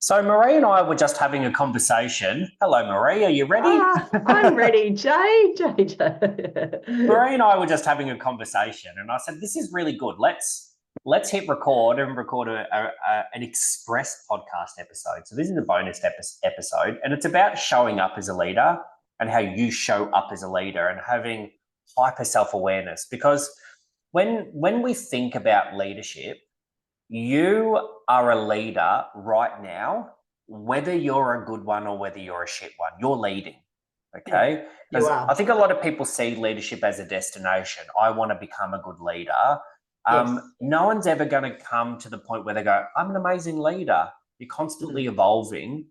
So Marie and I were just having a conversation. Hello, Marie. Are you ready? I'm ready, Jay. Marie and I were just having a conversation, and I said, "This is really good. Let's hit record and record an express podcast episode." So this is a bonus episode, and it's about showing up as a leader and how you show up as a leader and having hyper self awareness. Because when we think about leadership, you are a leader right now, whether you're a good one or whether you're a shit one, you're leading. Yeah, Okay. you Because I are. think a lot of people see leadership as a destination. I want to become a good leader. Yes, No one's ever going to come to the point where they go, I'm an amazing leader. You're constantly mm, evolving.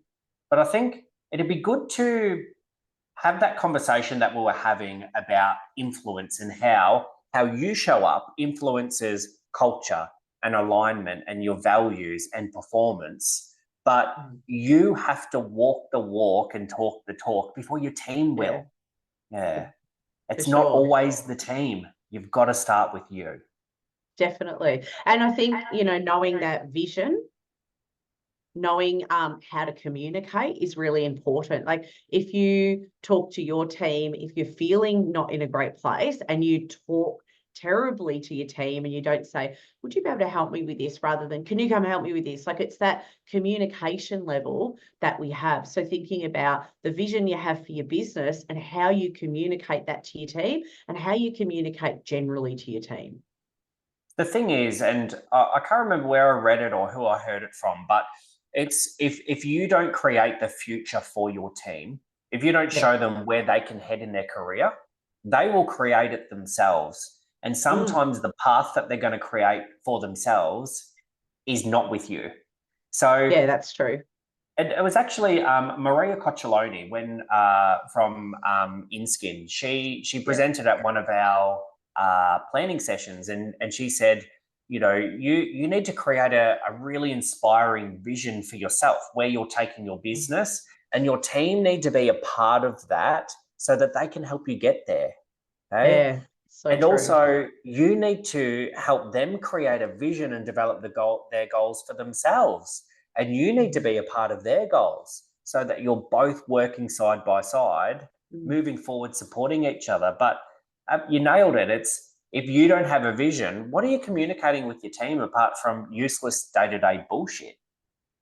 But I think it'd be good to have that conversation that we were having about influence and how you show up influences culture and alignment and your values and performance. But mm, you have to walk the walk and talk the talk before your team yeah, will. yeah, Yeah. for It's not sure. always the team. You've got to start with you. Definitely. And I think, knowing that vision, knowing how to communicate is really important. Like if you talk to your team, if you're feeling not in a great place and you talk terribly to your team and you don't say, would you be able to help me with this rather than, can you come help me with this? Like it's that communication level that we have. So thinking about the vision you have for your business and how you communicate that to your team and how you communicate generally to your team. The thing is, and I can't remember where I read it or who I heard it from, but it's if you don't create the future for your team, if you don't Yeah. show them where they can head in their career, they will create it themselves. And Mm. sometimes the path that they're going to create for themselves is not with you. So Yeah, that's true. it was actually Maria Coccioloni when from InSkin. She Yeah. presented at one of our planning sessions, and she said, you need to create a really inspiring vision for yourself where you're taking your Mm. business, and your team need to be a part of that so that they can help you get there. Okay. Yeah, so And true. also, you need to help them create a vision and develop their goals for themselves. And you need to Mm, be a part of their goals so that you're both working side by side, mm. moving forward, supporting each other. But you nailed it. It's if you don't have a vision, what are you communicating with your team apart from useless day to day bullshit?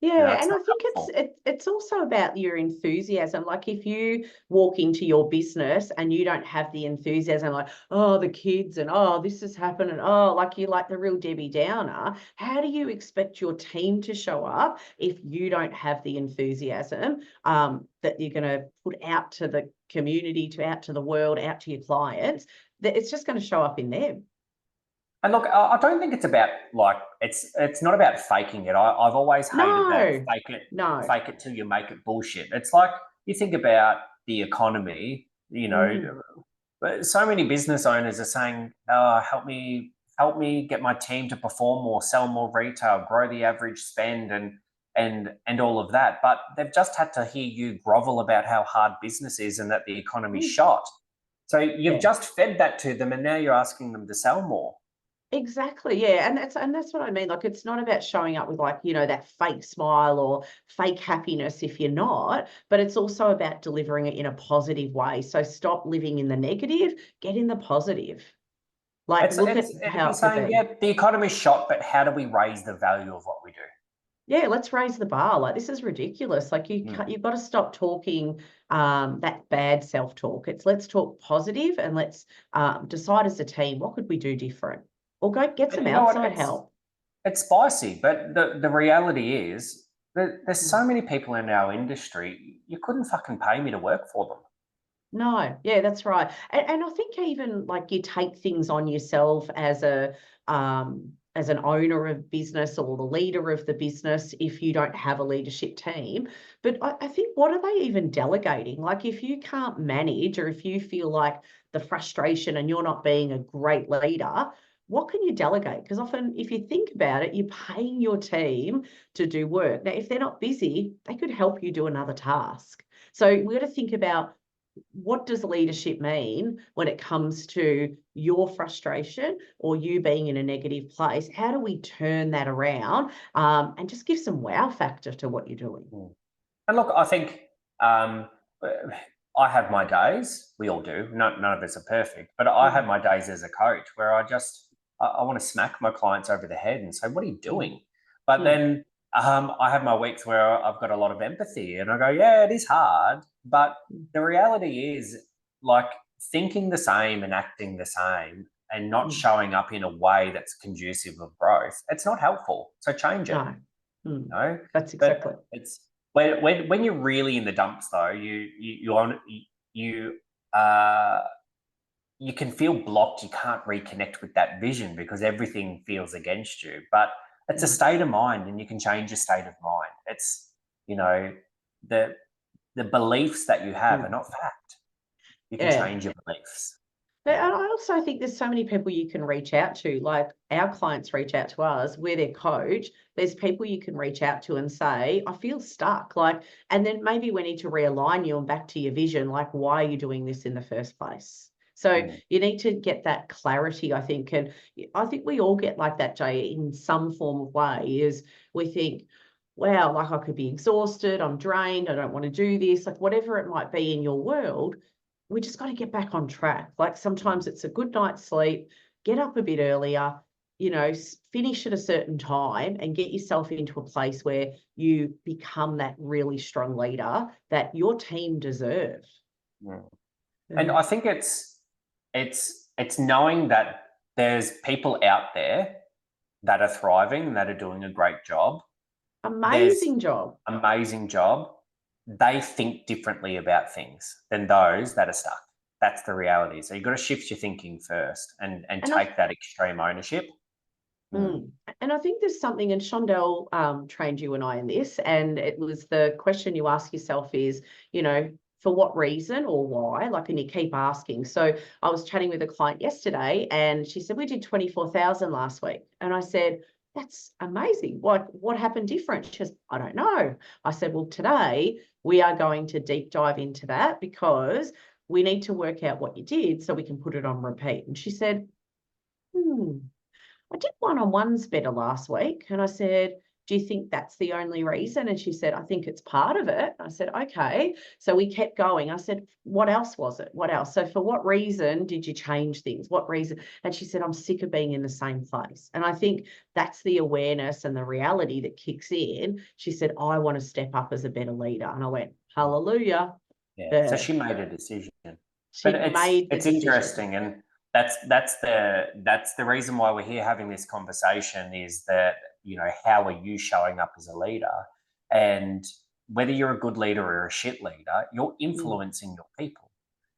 Yeah, It's and I not think helpful. it's also about your enthusiasm. Like if you walk into your business and you don't have the enthusiasm, like, oh, the kids and oh, this has happened, and oh, like you're like the real Debbie Downer, how do you expect your team to show up if you don't have the enthusiasm that you're going to put out to the community, to out to the world, out to your clients, that it's just going to show up in them. And look, I don't think it's about like it's not about faking it. I've always hated that No, no. fake it till you make it bullshit. It's like you think about the economy, Mm, but so many business owners are saying, help me get my team to perform more, sell more retail, grow the average spend and all of that. But they've just had to hear you grovel about how hard business is and that the economy's mm, shot. So you've yeah. just fed that to them and now you're asking them to sell more. Exactly. Yeah. And that's what I mean. Like it's not about showing up with like, that fake smile or fake happiness if you're not, but it's also about delivering it in a positive way. So stop living in the negative, get in the positive. Like look at It'd how be it could saying, be. yeah, the economy's shot, but how do we raise the value of what we do? Yeah, let's raise the bar. Like this is ridiculous. Like Hmm. you've got to stop talking that bad self-talk. It's let's talk positive and let's decide as a team what could we do different? Or go get And some you know what? outside help. It's spicy, but the reality is that there's Mm. so many people in our industry. You couldn't fucking pay me to work for them. No, yeah, that's right. And I think even like you take things on yourself as an owner of business or the leader of the business if you don't have a leadership team. But I think what are they even delegating? Like if you can't manage or if you feel like the frustration and you're not being a great leader, what can you delegate? Because often if you think about it, you're paying your team to do work. Now, if they're not busy, they could help you do another task. So we've got to think about what does leadership mean when it comes to your frustration or you being in a negative place? How do we turn that around, and just give some wow factor to what you're doing? And look, I think I have my days. We all do. None of us are perfect, but I have my days as a coach where I want to smack my clients over the head and say, "What are you doing?" But then I have my weeks where I've got a lot of empathy, and I go, "Yeah, it is hard," but the reality is, like, thinking the same and acting the same and not showing up in a way that's conducive of growth, it's not helpful. So change it. No. You know, That's but exactly. it's when you're really in the dumps, though, you uh you can feel blocked. You can't reconnect with that vision because everything feels against you. But it's a state of mind, and you can change your state of mind. It's, you know, the the beliefs that you have are not fact. You can Yeah. change your beliefs. But I also think there's so many people you can reach out to. Like, our clients reach out to us, we're their coach. There's people you can reach out to and say, I feel stuck. Like, and then maybe we need to realign you and back to your vision. Like, why are you doing this in the first place? So you need to get that clarity, I think. And I think we all get like that, Jay, in some form of way, is we think, wow, like I could be exhausted, I'm drained, I don't want to do this, like whatever it might be in your world. We just got to get back on track. Like, sometimes it's a good night's sleep, get up a bit earlier, finish at a certain time and get yourself into a place where you become that really strong leader that your team deserve. And I think it's knowing that there's people out there that are thriving, that are doing a great job. Amazing job. Amazing job. They think differently about things than those that are stuck. That's the reality. So you've got to shift your thinking first and take that extreme ownership. And I think there's something, and Shondell trained you and I in this, and it was the question you ask yourself is, for what reason or why? Like, and you keep asking. So I was chatting with a client yesterday and she said, we did 24,000 last week. And I said, that's amazing. What happened different? She goes, I don't know. I said, well, today we are going to deep dive into that because we need to work out what you did so we can put it on repeat. And she said, I did one-on-ones better last week. And I said, do you think that's the only reason? And she said, I think it's part of it. I said, okay. So we kept going. I said, what else was it? What else? So for what reason did you change things? What reason? And she said, I'm sick of being in the same place. And I think that's the awareness and the reality that kicks in. She said, I want to step up as a better leader. And I went, hallelujah. Yeah. So she made a decision. But it's interesting, and that's the reason why we're here having this conversation, is that, how are you showing up as a leader? And whether you're a good leader or a shit leader, you're influencing your people.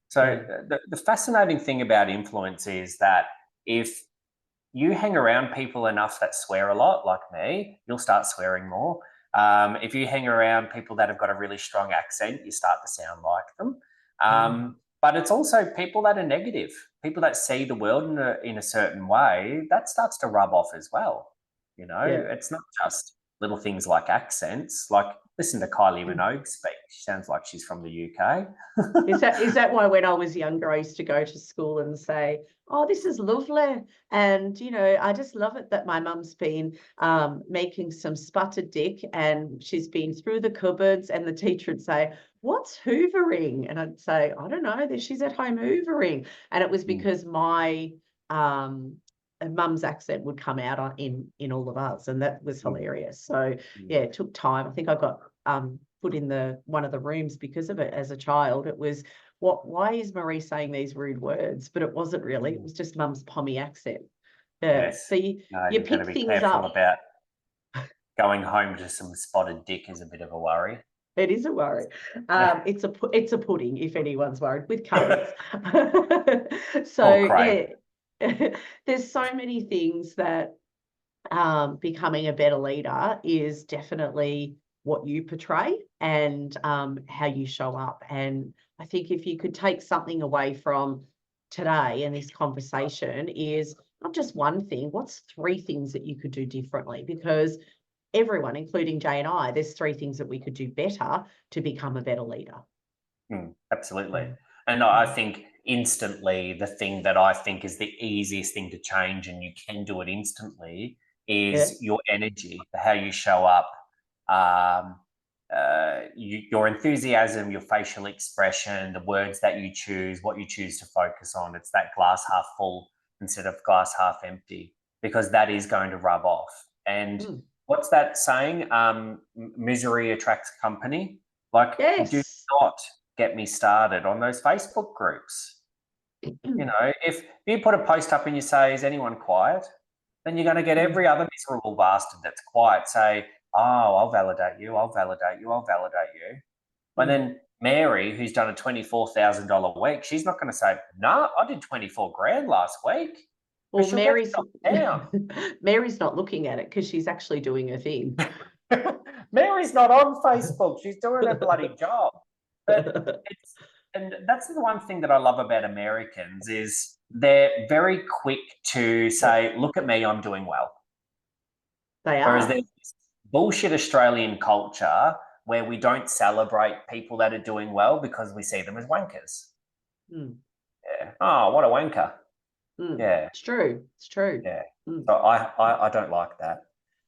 So the fascinating thing about influence is that if you hang around people enough that swear a lot, like me, you'll start swearing more. If you hang around people that have got a really strong accent, you start to sound like them. But it's also people that are negative, people that see the world in a certain way, that starts to rub off as well. It's not just little things like accents. Like, listen to Kylie Minogue speak. She sounds like she's from the UK. Is that why when I was younger, I used to go to school and say, oh, this is lovely. And, I just love it that my mum's been making some sputtered dick and she's been through the cupboards, and the teacher would say, what's hoovering? And I'd say, I don't know, that she's at home hoovering. And it was because my mum's accent would come out in all of us, and that was hilarious. So yeah, it took time. I think I got put in one of the rooms because of it as a child. It was, why is Marie saying these rude words? But it wasn't really, it was just mum's pommy accent. Yes. So you pick things up. About going home to some spotted dick is a bit of a worry. It is a worry. It's a pudding, if anyone's worried, with currants. So there's so many things that becoming a better leader is definitely what you portray and how you show up. And I think if you could take something away from today and this conversation, is not just one thing, what's 3 things that you could do differently? Because everyone, including Jay and I, there's 3 things that we could do better to become a better leader. Absolutely. And I think instantly the thing that I think is the easiest thing to change, and you can do it instantly, is Yeah. your energy, how you show up, your enthusiasm, your facial expression, the words that you choose, what you choose to focus on. It's that glass half full instead of glass half empty, because that is going to rub off. And Mm. what's that saying? Misery attracts company. Like, do Yes. not get me started on those Facebook groups. You know, if you put a post up and you say, "Is anyone quiet?" then you're going to get every other miserable bastard that's quiet say, "Oh, I'll validate you. I'll validate you. I'll validate you." But Mm. then Mary, who's done a $24,000 week, she's not going to say, "No, I did 24 grand last week." Well, She'll get Mary's shot down. Mary's not looking at it because she's actually doing her thing. Mary's not on Facebook. She's doing her bloody job. But it's, and that's the one thing that I love about Americans is they're very quick to say, "Look at me, I'm doing well." They Whereas are. there's this bullshit Australian culture where we don't celebrate people that are doing well because we see them as wankers. Mm. Yeah. Oh, what a wanker. Mm. Yeah. It's true. It's true. Yeah. Mm. So I don't like that.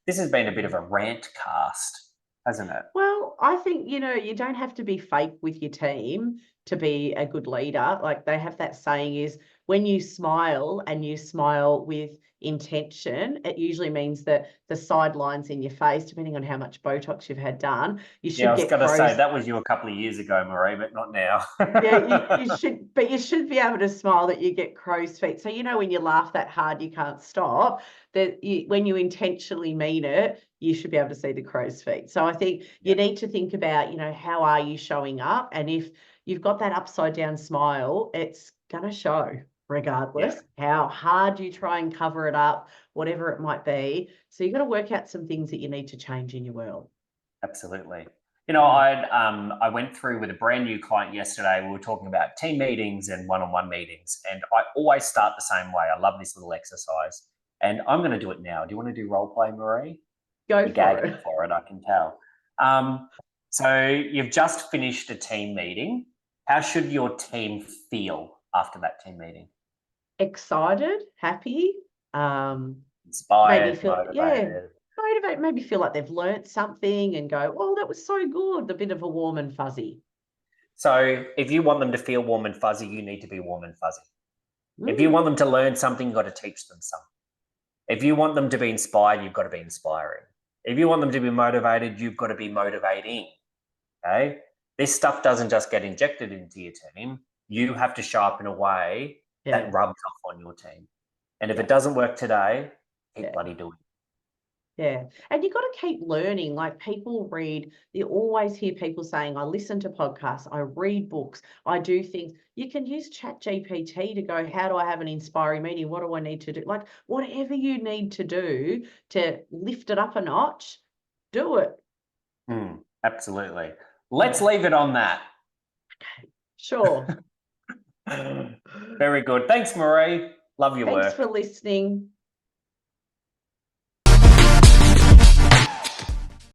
This has been a bit of a rant cast, hasn't it? Well, I think, you don't have to be fake with your team to be a good leader. Like they have that saying is when you smile and you smile with intention, it usually means that the side lines in your face, depending on how much Botox you've had done, you Yeah, I should was get going to say crows. that was you a couple of years ago, Marie, but not now. Yeah, you should, but you should be able to smile that you get crow's feet. So, when you laugh that hard, you can't stop. That when you intentionally mean it, you should be able to see the crow's feet. So I think you need to think about, how are you showing up? And if you've got that upside down smile, it's gonna show Yeah, regardless how hard you try and cover it up, whatever it might be. So you've got to work out some things that you need to change in your world. absolutely. You know, I went through with a brand new client yesterday. We were talking about team meetings and one-on-one meetings, and I always start the same way. I love this little exercise, and I'm going to do it now. Do you want to do role play, Marie? Go You're for gagging it. for it, I can tell. So you've just finished a team meeting. How should your team feel after that team meeting? Excited, happy, maybe Inspired, feel, yeah, motivated. motivate, maybe feel like they've learnt something and go, "Oh, that was so good," a bit of a warm and fuzzy. So if you want them to feel warm and fuzzy, you need to be warm and fuzzy. If you Mm, want them to learn something, you've got to teach them something. If you want them to be inspired, you've got to be inspiring. If you want them to be motivated, you've got to be motivating. Okay. This stuff doesn't just get injected into your team. You have to show up in a way yeah, that rubs off on your team. And if yeah, it doesn't work today, keep yeah, bloody doing it. yeah. And you've got to keep learning. Like people read, you always hear people saying, "I listen to podcasts, I read books, I do things." You can use Chat GPT to go, "How do I have an inspiring meeting? What do I need to do?" Like whatever you need to do to lift it up a notch, do it. Absolutely. Let's Yeah, leave it on that. sure. Very good. Thanks, Marie. Love your Thanks work. for listening.